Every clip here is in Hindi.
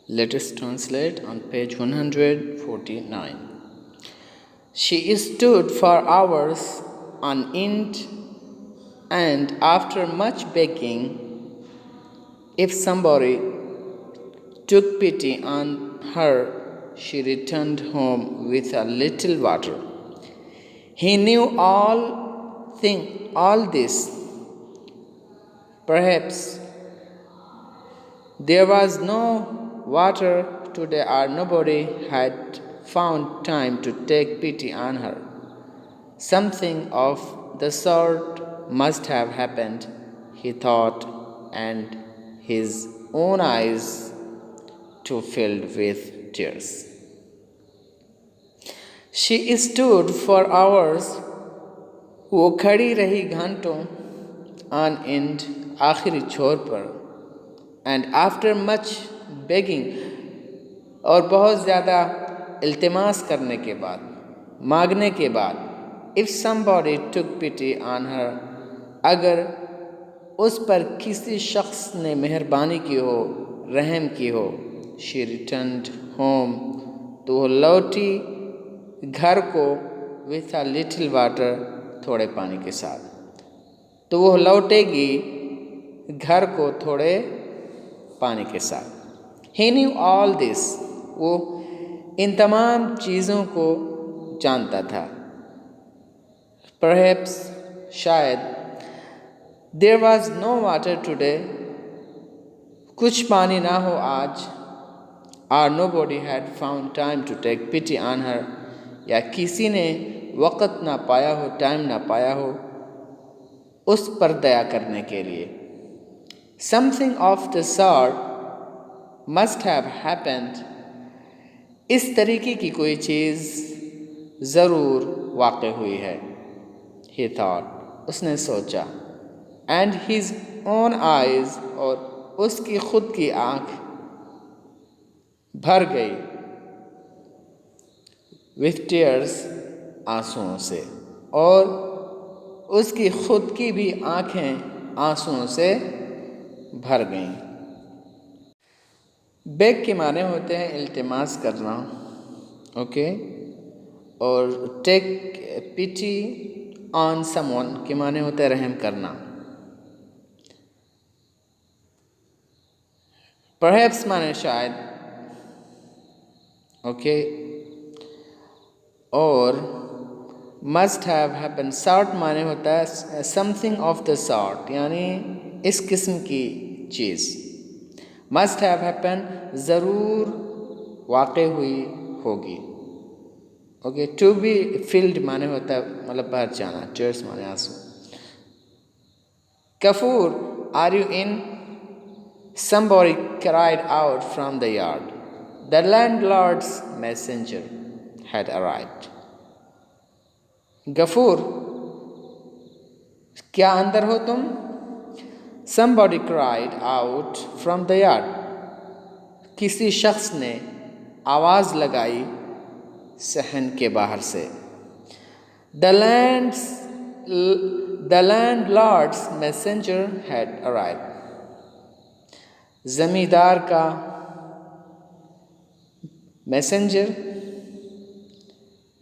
Let us translate on page 149. She stood for hours on end, and after much begging, if somebody took pity on her, she returned home with a little water. He knew all this. Perhaps there was no water today, or nobody had found time to take pity on her. Something of the sort must have happened, he thought, and his own eyes too filled with tears. She stood for hours, वो खड़ी रही घंटों on end आखिरी छोर पर, and after much begging, और बहुत ज़्यादा इल्तिमास करने के बाद, मांगने के बाद, if somebody took pity on her, अगर उस पर किसी शख्स ने मेहरबानी की हो, रहम की हो, she returned home, तो वो लौटी घर को with a little water, थोड़े पानी के साथ. तो वो लौटेगी घर को थोड़े पानी के साथ. He knew all this, वो इन तमाम चीज़ों को जानता था. Perhaps, शायद, there was no water today, कुछ पानी ना हो आज, or nobody had found time to take pity on her, या किसी ने वक़्त ना पाया हो, टाइम ना पाया हो उस पर दया करने के लिए. Something of the sort must have happened, इस तरीके की कोई चीज़ ज़रूर वाक़ हुई है. He thought, उसने सोचा. And his own eyes, और उसकी खुद की आँख भर गई with tears, आंसुओं से, और उसकी खुद की भी आँखें आंसुओं से भर गईं. बेग के माने होते हैं इल्तिमास करना, ओके, और टेक पिटी ऑन समवन के माने होते हैं रहम करना. परहैप्स माने शायद, ओके, और मस्ट हैव हैपन, सॉर्ट माने होता है समथिंग ऑफ द सॉर्ट, यानी इस किस्म की चीज़. मस्ट हैव हैपन, ज़रूर वाक़ हुई होगी. ओके, टू बी फिल्ड माने होता है मतलब भर जाना. टीयर्स माने आंसू. Gafoor, are you in? Somebody cried out from the yard. The landlord's messenger had arrived. Gafoor, क्या अंदर हो तुम? Somebody cried out from the yard. किसी शख्स ने आवाज़ लगाई सहन के बाहर से. The landlord's messenger had arrived. ज़मींदार का मैसेंजर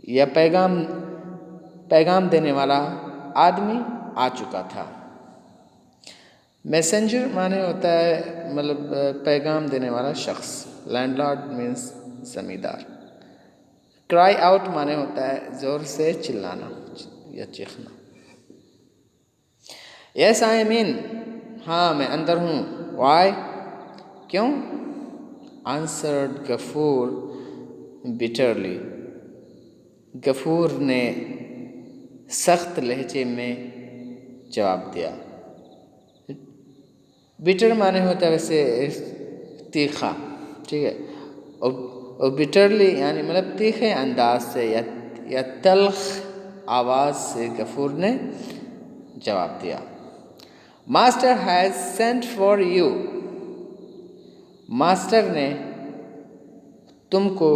या पैगाम देने वाला आदमी आ चुका था. मैसेंजर माने होता है मतलब पैगाम देने वाला शख्स. लैंडलॉर्ड मीन्स ज़मींदार. क्राई आउट माने होता है ज़ोर से चिल्लाना या चीखना. यस आई एम इन, हाँ मैं अंदर हूँ. वाई, क्यों? Answered Ghafoor bitterly. गफूर ने सख्त लहजे में जवाब दिया. बिटर माने होता है वैसे तीखा, ठीक है, और बिटरली यानी मतलब तीखे अंदाज से या तल्ख आवाज़ से गफूर ने जवाब दिया. Master has sent for you, master ने तुमको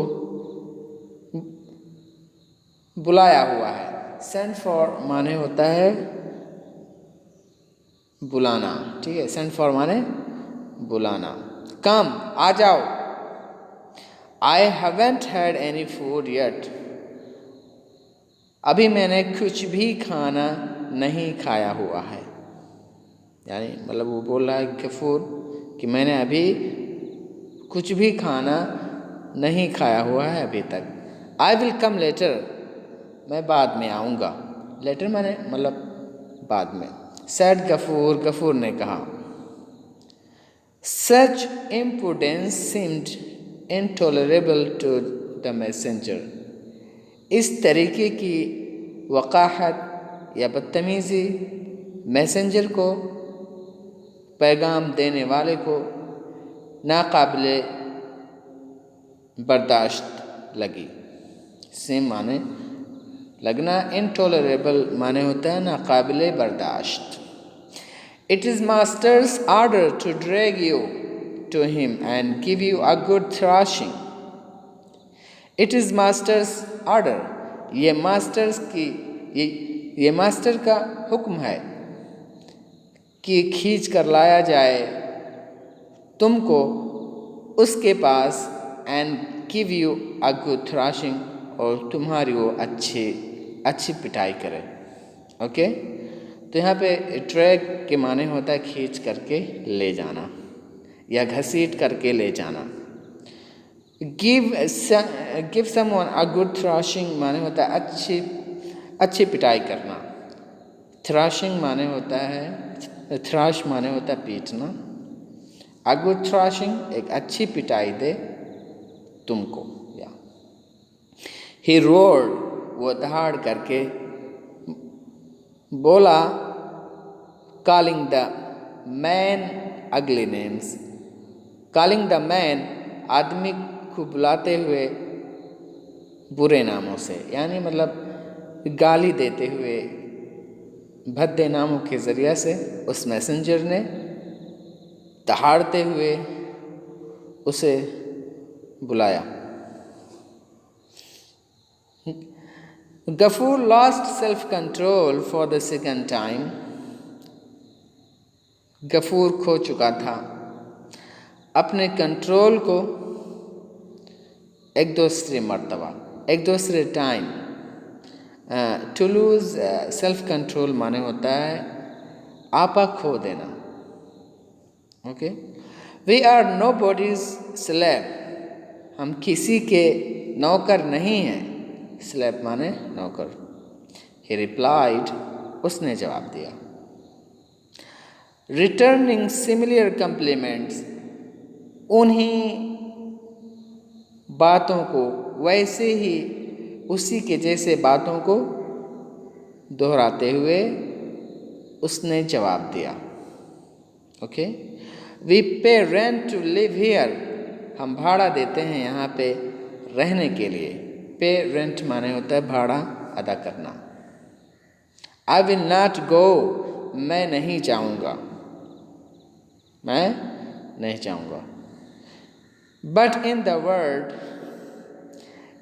बुलाया हुआ है. सेंट फॉर माने होता है बुलाना, ठीक है. सेंट फॉर माने बुलाना. कम, आ जाओ. I haven't had any food yet. अभी मैंने कुछ भी खाना नहीं खाया हुआ है। यानी मतलब वो बोल रहा है गफूर कि मैंने अभी कुछ भी खाना नहीं खाया हुआ है अभी तक। आई विल कम लेटर, मैं बाद में आऊँगा। लेटर मैंने मतलब बाद में। सैड गफूर, गफूर ने कहा। Such impudence seemed intolerable to the messenger, इस तरीके की वक़ाहत या बदतमीज़ी मैसेंजर को, पैगाम देने वाले को नाकाबिले बर्दाश्त लगी। सेम माने लगना, इनटॉलरेबल माने होता है नाकाबिले बर्दाश्त। It is master's order to drag you to him and give you a good thrashing. It is master's order, ये मास्टर्स की ये मास्टर का हुक्म है कि खींच कर लाया जाए तुमको उसके पास, and give you a good thrashing, और तुम्हारी वो अच्छी पिटाई करे। ओके, तो यहाँ पे ड्रैग के माने होता है खींच करके ले जाना या घसीट करके ले जाना। Give someone a good thrashing माने होता है अच्छी पिटाई करना। थ्रैशिंग माने होता है, थ्रैश माने होता है पीटना। अ गुड थ्रैशिंग एक अच्छी पिटाई दे तुमको। या ही रोड, वो दहाड़ करके बोला। कॉलिंग द मैन अगली नेम्स, कॉलिंग द मैन आदमी को बुलाते हुए बुरे नामों से, यानी मतलब गाली देते हुए भद्दे नामों के ज़रिया से उस मैसेंजर ने दहाड़ते हुए उसे बुलाया। Gafoor lost self control for the second time, Gafoor खो चुका था अपने कंट्रोल को एक दूसरे मर्तबा, एक दूसरे time. To lose self control माने होता है आपा खो देना। Okay, we are nobody's slave, हम किसी के नौकर नहीं हैं। स्लेव माने नौकर। ही रिप्लाइड, उसने जवाब दिया। रिटर्निंग सिमिलर कम्प्लीमेंट्स, उन्हीं बातों को, वैसे ही उसी के जैसे बातों को दोहराते हुए उसने जवाब दिया। ओके, वी पे रेंट टू लिव हियर, हम भाड़ा देते हैं यहाँ पे रहने के लिए। पे रेंट माने होता है भाड़ा अदा करना। आई विल नॉट गो, मैं नहीं जाऊँगा, मैं नहीं जाऊँगा। But in the world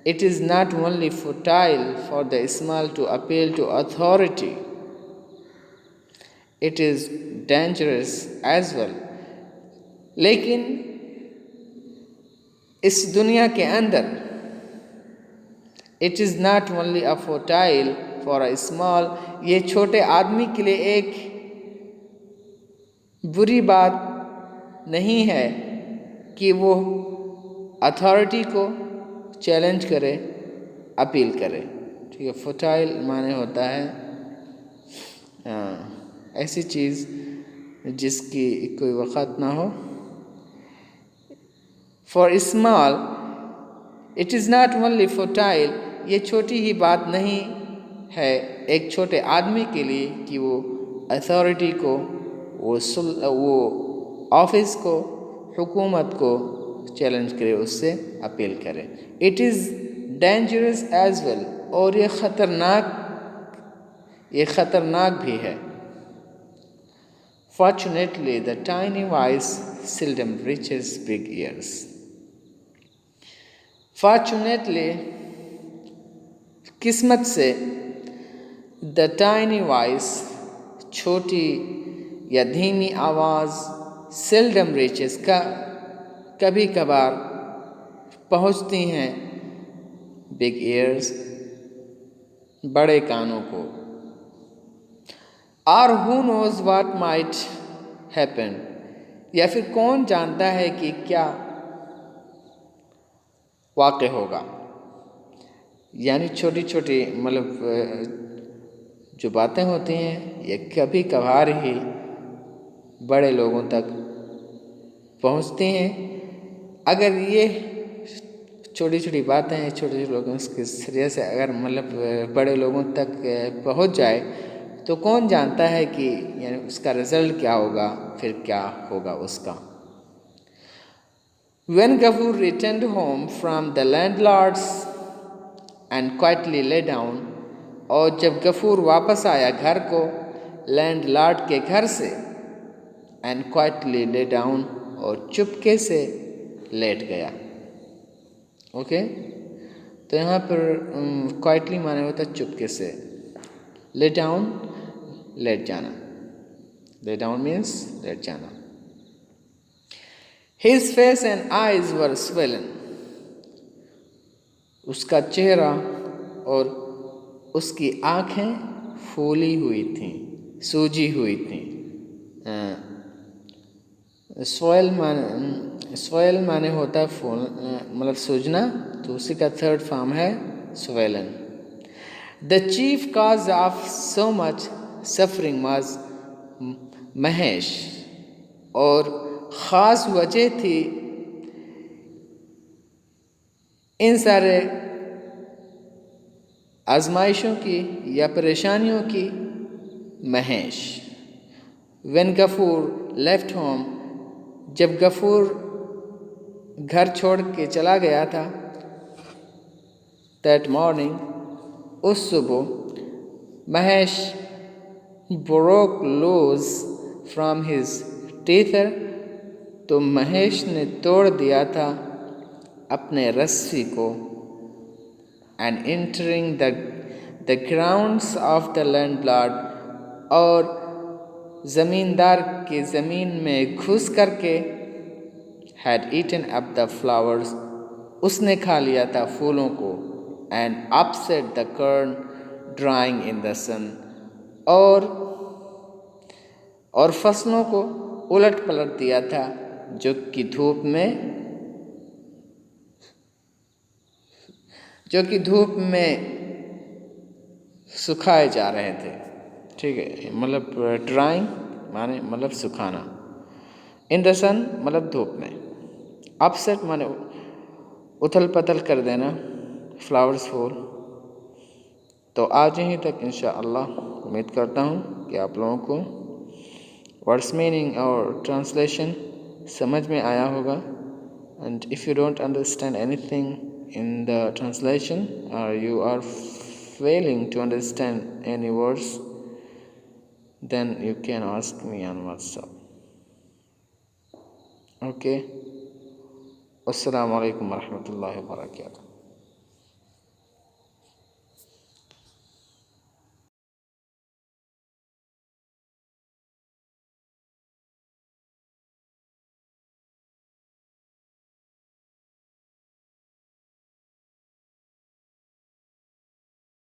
it is not only futile for the small to appeal to authority, it is dangerous as well. लेकिन इस दुनिया के अंदर it is not only a futile for a small, ये छोटे आदमी के लिए एक बुरी बात नहीं है कि वो अथॉरिटी को चैलेंज करे, अपील करे। ठीक है, फुटाइल माने होता है ऐसी चीज़ जिसकी कोई वक़्त ना हो। For small it is not only futile, ये छोटी ही बात नहीं है एक छोटे आदमी के लिए कि वो अथॉरिटी को, वो ऑफिस को, हुकूमत को चैलेंज करे, उससे अपील करे। It is dangerous as well, और ये ख़तरनाक भी है। Fortunately the tiny voice seldom reaches big ears. Fortunately किस्मत से, द टाइनी वॉइस छोटी या धीमी आवाज़, सेल्डम रीचेस का कभी कभार पहुँचती हैं बिग ईयर्स, बड़े कानों को। और who knows what might happen, या फिर कौन जानता है कि क्या वाक़ होगा। यानी छोटी छोटी जो बातें होती हैं ये कभी कभार ही बड़े लोगों तक पहुंचती हैं। अगर ये छोटी छोटी बातें हैं, छोटे छोटे लोगों के जरिए से अगर बड़े लोगों तक पहुंच जाए तो कौन जानता है कि यानी उसका रिज़ल्ट क्या होगा, फिर क्या होगा उसका। When Gafur returned home from the landlord's and quietly lay down, और जब गफूर वापस आया घर को लैंडलॉर्ड के घर से, एंड क्वाइटली ले डाउन, और चुपके से लेट गया। ओके, तो यहाँ पर क्वाइटली माने होता है चुपके से, ले डाउन लेट जाना, ले डाउन मीन्स लेट जाना। His face and eyes were swollen, उसका चेहरा और उसकी आँखें फूली हुई थीं, सूजी हुई थीं। स्वेल माने होता है फूल, सूजना, तो उसी का थर्ड फॉर्म है swollen. The chief cause of so much suffering was Mahesh, और ख़ास वजह थी इन सारे आजमाइशों की या परेशानियों की Mahesh. When Gafoor left home, जब गफूर घर छोड़ के चला गया था, दैट मॉर्निंग, उस सुबह, Mahesh broke loose from his tether, तो महेश ने तोड़ दिया था अपने रस्सी को, and entering the grounds of the landlord, और ज़मींदार की ज़मीन में घुस करके, had eaten up the flowers, उसने खा लिया था फूलों को, and upset the corn drying in the sun, और फसलों को उलट पलट दिया था जो कि धूप में सुखाए जा रहे थे। ठीक है, ड्राइंग माने सुखाना, इन द सन धूप में, अपसेट माने उथल पथल कर देना, फ्लावर्स फूल। तो आज यहीं तक इंशाअल्लाह, उम्मीद करता हूँ कि आप लोगों को वर्ड्स मीनिंग और ट्रांसलेशन समझ में आया होगा। And if you don't understand anything in the translation, or you are failing to understand any words, then you can ask me on WhatsApp. Okay. Assalamu alaikum warahmatullahi wabarakatuh.